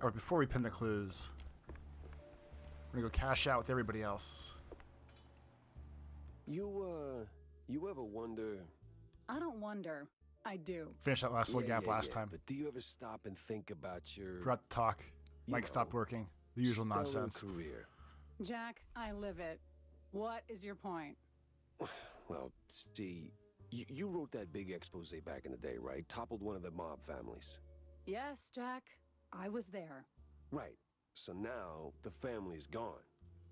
Or before we pin the clues, we're gonna go cash out with everybody else. You ever wonder? I don't wonder. I do. Finish that last little gap last time. But do you ever stop and think about your... Forgot to talk. Mic stopped working. The usual nonsense. Career? Jack, I live it. What is your point? Well, see, you wrote that big expose back in the day, right? Toppled one of the mob families. Yes, Jack. I was there. Right. So now the family's gone.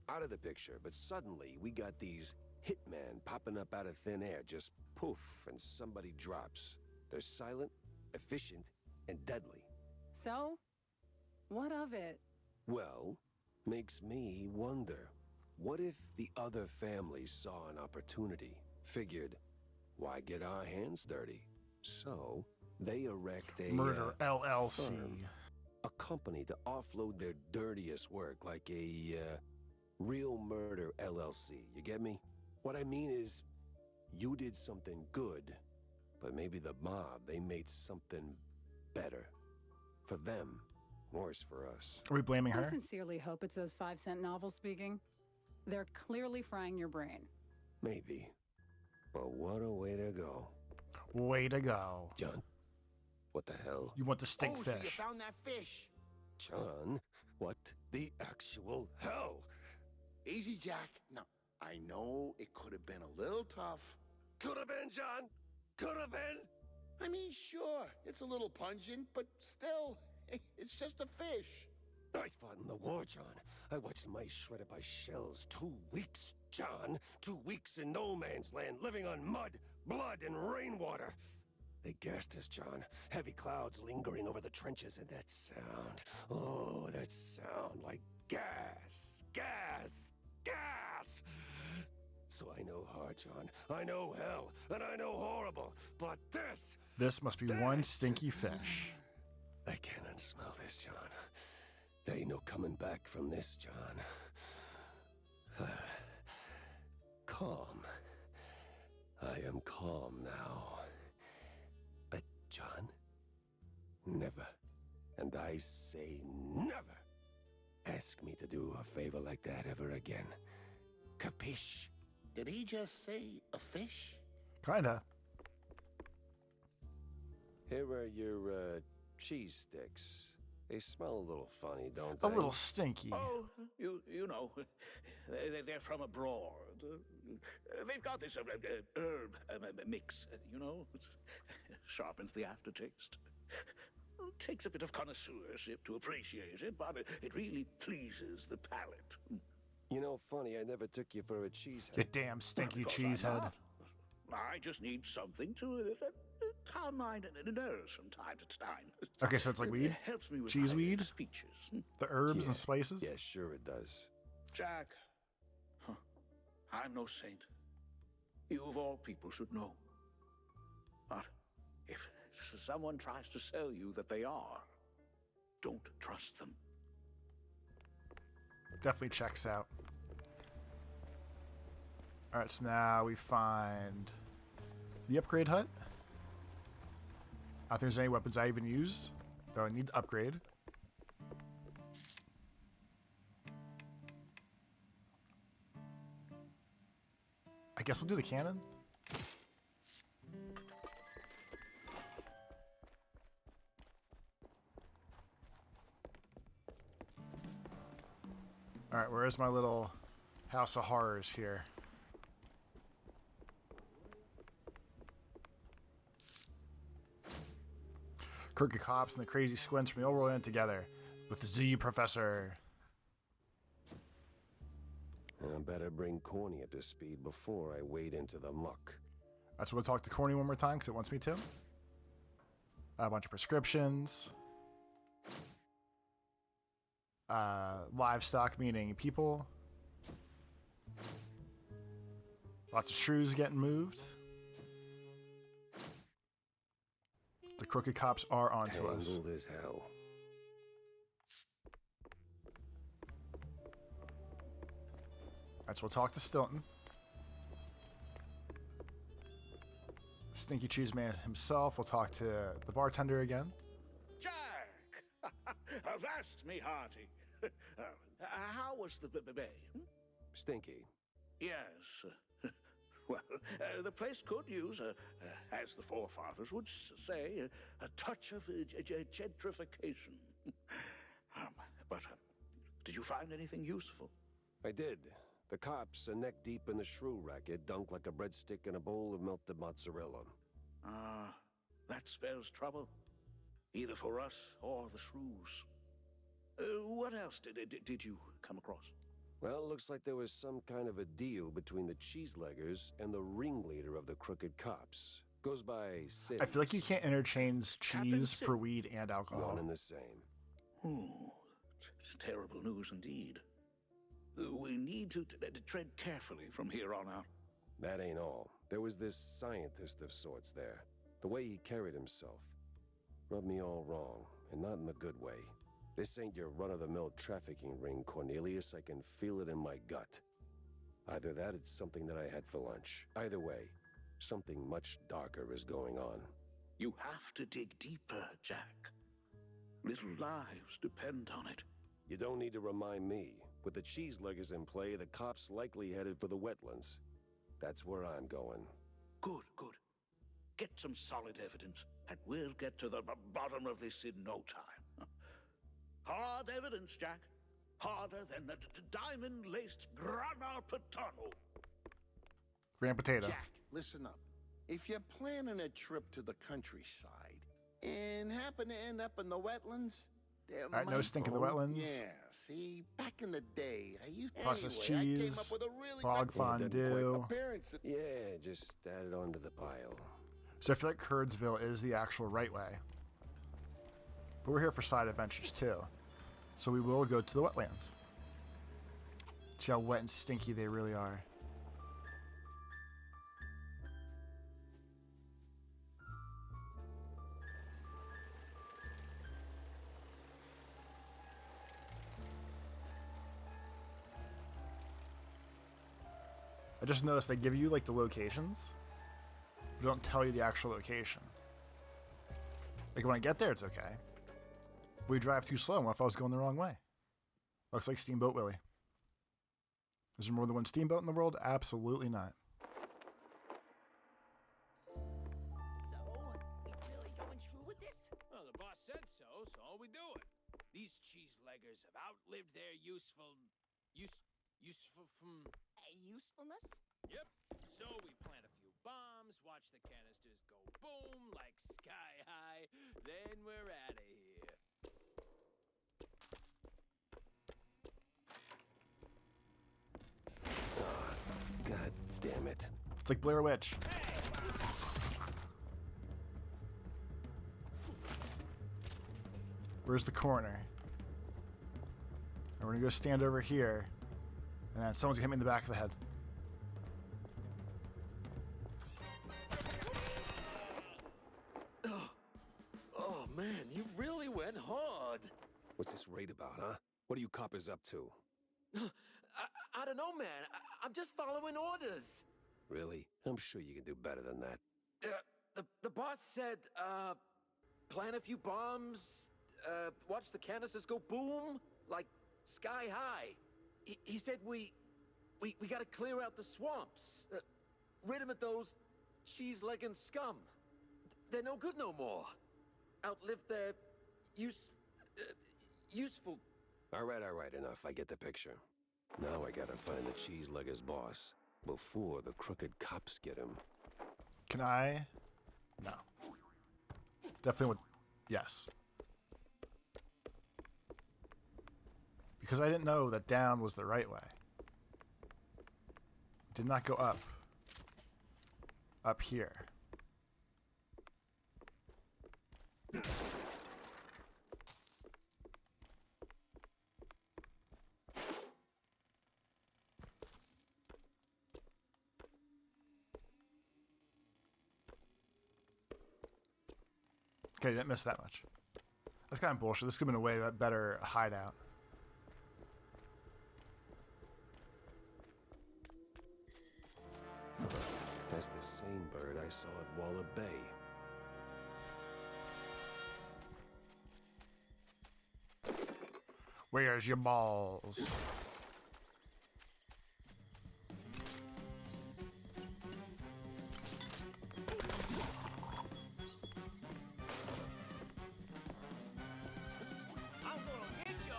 Out of the picture. But suddenly we got these hitmen popping up out of thin air. Just poof, and somebody drops. They're silent, efficient, and deadly. So? What of it? Well, makes me wonder. What if the other families saw an opportunity? Figured, why get our hands dirty? So, they erect a... Murder LLC. firm, a company to offload their dirtiest work, like a, real murder LLC. You get me? What I mean is, you did something good, but maybe the mob, they made something better. For them, worse for us. Are we blaming I her? sincerely hope it's those 5-cent novels speaking. They're clearly frying your brain. Maybe. But what a way to go. Way to go. John, what the hell? You want the stink So you fish. found that fish. John, what the actual hell? Easy, Jack. No, I know it could have been a little tough. Could have been, John. Could have been. I mean, sure, it's a little pungent, but still, it's just a fish. I fought in the war, John. I watched mice shredded by shells. 2 weeks, John. 2 weeks in no man's land, living on mud, blood, and rainwater. They gassed us, John. Heavy clouds lingering over the trenches, and that sound. Oh, that sound like gas. Gas. Gas! So I know hard, John. I know hell, and I know horrible. But This must be one stinky fish. I cannot smell this, John. There ain't no coming back from this, John. Calm. I am calm now. But, John, never, and I say never, ask me to do a favor like that ever again. Capiche? Did he just say a fish? Kinda. Here are your, cheese sticks. They smell a little funny, don't A they? little stinky. Oh, you know, they're from abroad. They've got this herb mix, you know. Sharpens the aftertaste. Takes a bit of connoisseurship to appreciate it, but it really pleases the palate. You know, funny, I never took you for a cheesehead. You damn stinky Because I'm cheesehead. not. I just need something to calm my nerves from time to time. Okay, so it's like weed? It helps me with Cheese my weed? speeches. The herbs Yeah. and spices? Yeah, sure it does. Jack, I'm no saint. You of all people should know. But if someone tries to sell you that they are, don't trust them. Definitely checks out. Alright, so now we find the upgrade hut. I don't think there's any weapons I even use, though I need to upgrade. I guess we'll do the cannon. Alright, where's my little house of horrors here? Crooked cops and the crazy squints from the old world in together with the Z Professor. I better bring Corny up to speed before I wade into the muck. That's what we'll talk to Corny one more time because it wants me to. A bunch of prescriptions. Livestock, meaning people. Lots of shrews getting moved. The crooked cops are onto us. Tangled as hell. Alright, so we'll talk to Stilton. Stinky Cheese Man himself. We'll talk to the bartender again. Jack! Avast blast me hearty. How was the bay? Stinky. Yes. Well, the place could use, as the forefathers would say, a touch of gentrification. But did you find anything useful? I did. The cops are neck deep in the shrew racket, dunked like a breadstick in a bowl of melted mozzarella. Ah, that spells trouble. Either for us or the shrews. What else did you come across? Well, it looks like there was some kind of a deal between the cheeseleggers and the ringleader of the crooked cops. Goes by seedy. I feel like you can't interchange cheese for weed and alcohol. One and the same. Terrible news indeed. We need to tread carefully from here on out. That ain't all. There was this scientist of sorts there. The way he carried himself rubbed me all wrong, and not in the good way. This ain't your run-of-the-mill trafficking ring, Cornelius. I can feel it in my gut. Either that, it's something that I had for lunch. Either way, something much darker is going on. You have to dig deeper, Jack. Little lives depend on it. You don't need to remind me. With the cheeseleggers in play, the cops likely headed for the wetlands. That's where I'm going. Good. Get some solid evidence, and we'll get to the bottom of this in no time. Hard evidence, Jack. Harder than the diamond-laced Grana Padano. Grand potato. Jack, listen up. If you're planning a trip to the countryside and happen to end up in the wetlands, there Alright, no stink in the wetlands. Yeah, see, back in the day, I used Processed anyway, I came cheese, up with a really bog fondue. appearance. Yeah, just add it onto the pile. So I feel like Curdsville is the actual right way. But we're here for side adventures too. So we will go to the wetlands. See how wet and stinky they really are. I just noticed they give you like the locations, but don't tell you the actual location. Like when I get there, it's okay. We drive too slow. What if I was going the wrong way? Looks like Steamboat Willie. Is there more than one steamboat in the world? Absolutely not. So, we really going through with this? Well, the boss said so, so we do it. These cheeseleggers have outlived their usefulness? Yep. So we plant a few bombs, watch the canisters go boom like sky high, then we're out of here. God damn it. It's like Blair Witch. Where's the corner? And we're gonna go stand over here, and then someone's gonna hit me in the back of the head. Oh, man, you really went hard. What's this raid about, huh? What are you coppers up to? I don't know, man. I'm just following orders. Really? I'm sure you can do better than that. The boss said, plant a few bombs, watch the canisters go boom, like sky high. He said we gotta clear out the swamps, rid him of those cheese-legging scum. They're no good no more. Outlived their useful. All right, enough. I get the picture. Now I gotta find the cheeselegger's boss before the crooked cops get him. Can I? No. Definitely would. Yes. Because I didn't know that down was the right way. Did not go up. Up here. Okay, didn't miss that much. That's kind of bullshit. This could have been a way better hideout. That's the same bird I saw at Waller Bay. Where's your balls? I'm gonna get you.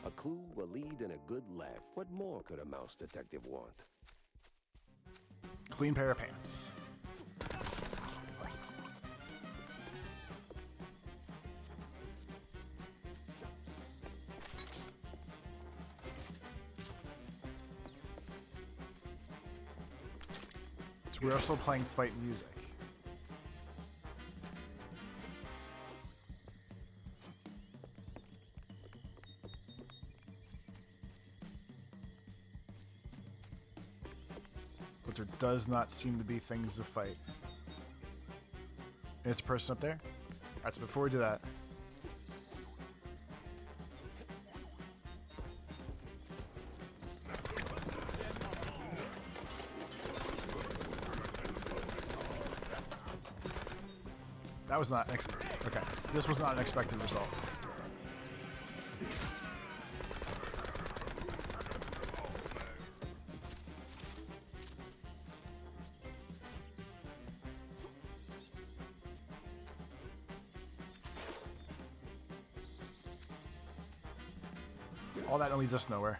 A clue, a lead, and a good laugh. What more could a mouse detective want? Clean pair of pants. So we are still playing fight music. But there does not seem to be things to fight. And it's a person up there? Alright, so before we do that, that was not okay. This was not an expected result. All that leads us nowhere.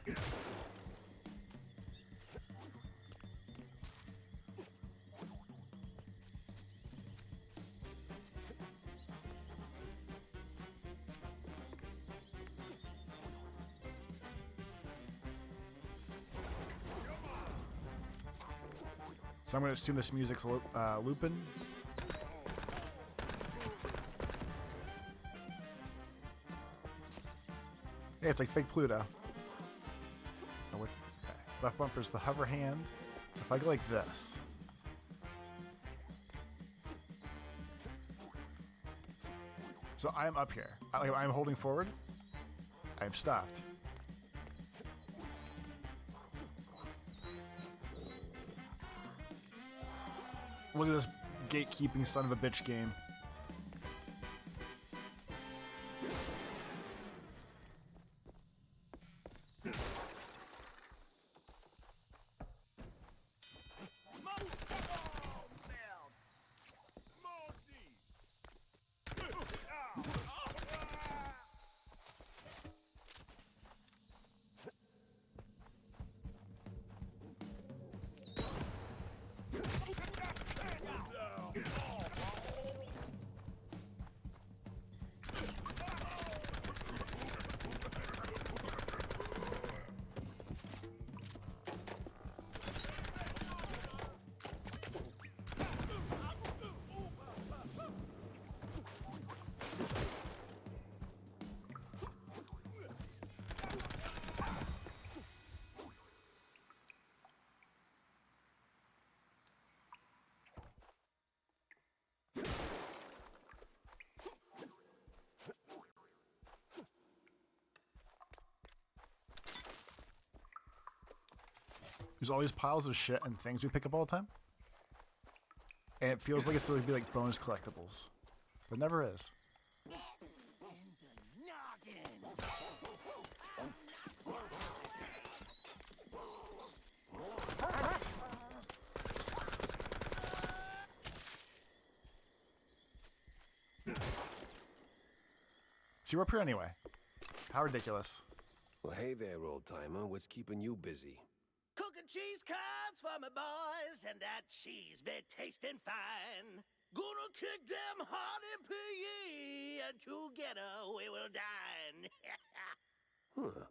So I'm going to assume this music's looping. Yeah, it's like fake Pluto. Oh, okay. Left bumper is the hover hand. So if I go like this. So I'm up here. I'm holding forward. I'm stopped. Look at this gatekeeping son of a bitch game. There's all these piles of shit and things we pick up all the time. And it feels like it's going to be like bonus collectibles. But it never is. See, we're up here anyway. How ridiculous. Well, hey there, old-timer. What's keeping you busy? Cooking cheese curds for my boys, and that cheese be tasting fine. Gonna kick them hard in PE, and together we will dine. Huh.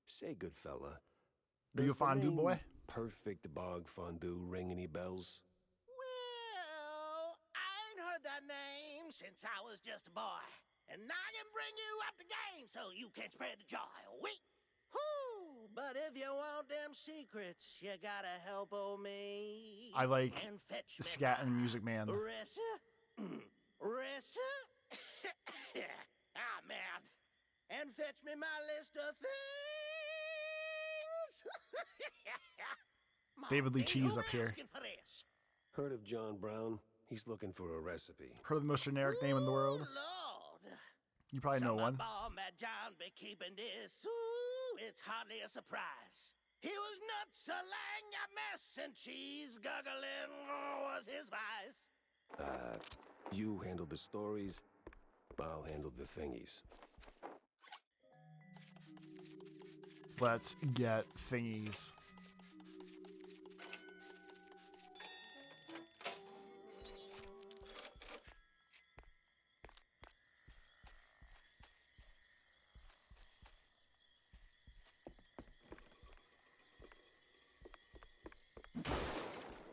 Say, good fella. Are you a does the fondue name boy? Perfect Bog Fondue ring any bells? Well, I ain't heard that name since I was just a boy. And I can bring you up the game so you can spread the joy. Wait. Whoo. But if you want them secrets, you gotta help old me. I like and fetch the me scat and my music man. Ressa? Ressa? Ah, man. And fetch fetch me my list of things. David Lee Marty, Cheese who up here. asking for this? Heard of John Brown? He's looking for a recipe. Heard of the most generic name in the world? Lord. You probably know one. Bomb at John be keeping this. Ooh, it's hardly a surprise. He was nuts, a lang a mess, and cheese guggling was his vice. You handle the stories, I'll handle the thingies. Let's get thingies.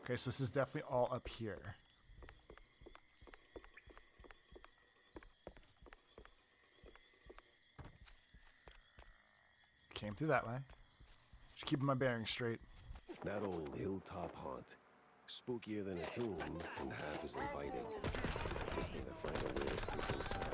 Okay, so this is definitely all up here. Came through that way. Just keeping my bearings straight. That old hilltop haunt. Spookier than a tomb and half as inviting. Just need to find a way to slip inside.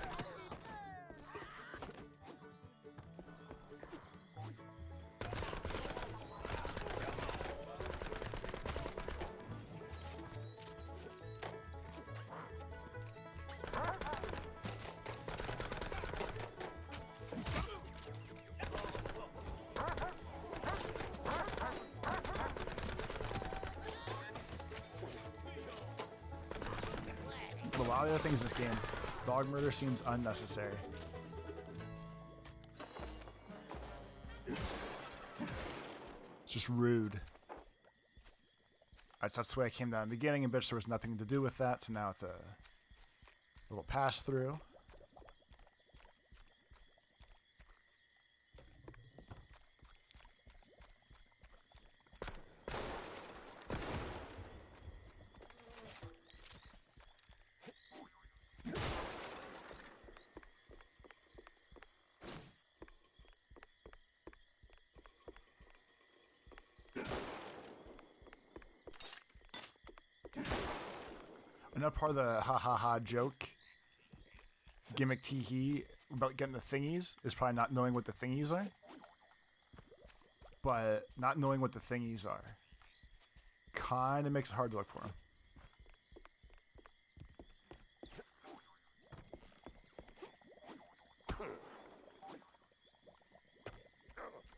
A lot of other things in this game. Dog murder seems unnecessary. It's just rude. Alright, so that's the way I came down in the beginning, and bitch, there was nothing to do with that, so now it's a little pass-through. Another part of the ha joke gimmick tee-hee about getting the thingies is probably not knowing what the thingies are. But not knowing what the thingies are kind of makes it hard to look for them.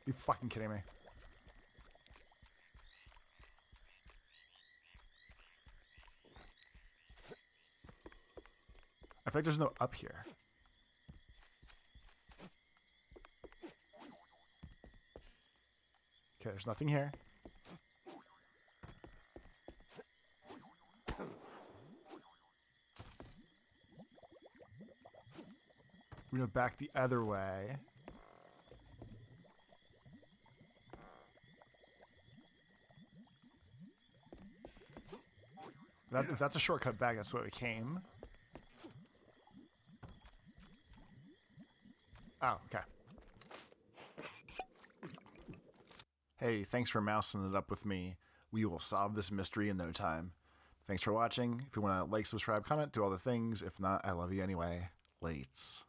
You fucking kidding me? I feel like there's no up here. Okay, there's nothing here. We're gonna back the other way. If that's a shortcut back, that's the way we came. Oh, okay. Hey, thanks for mousing it up with me. We will solve this mystery in no time. Thanks for watching. If you want to like, subscribe, comment, do all the things. If not, I love you anyway. Lates.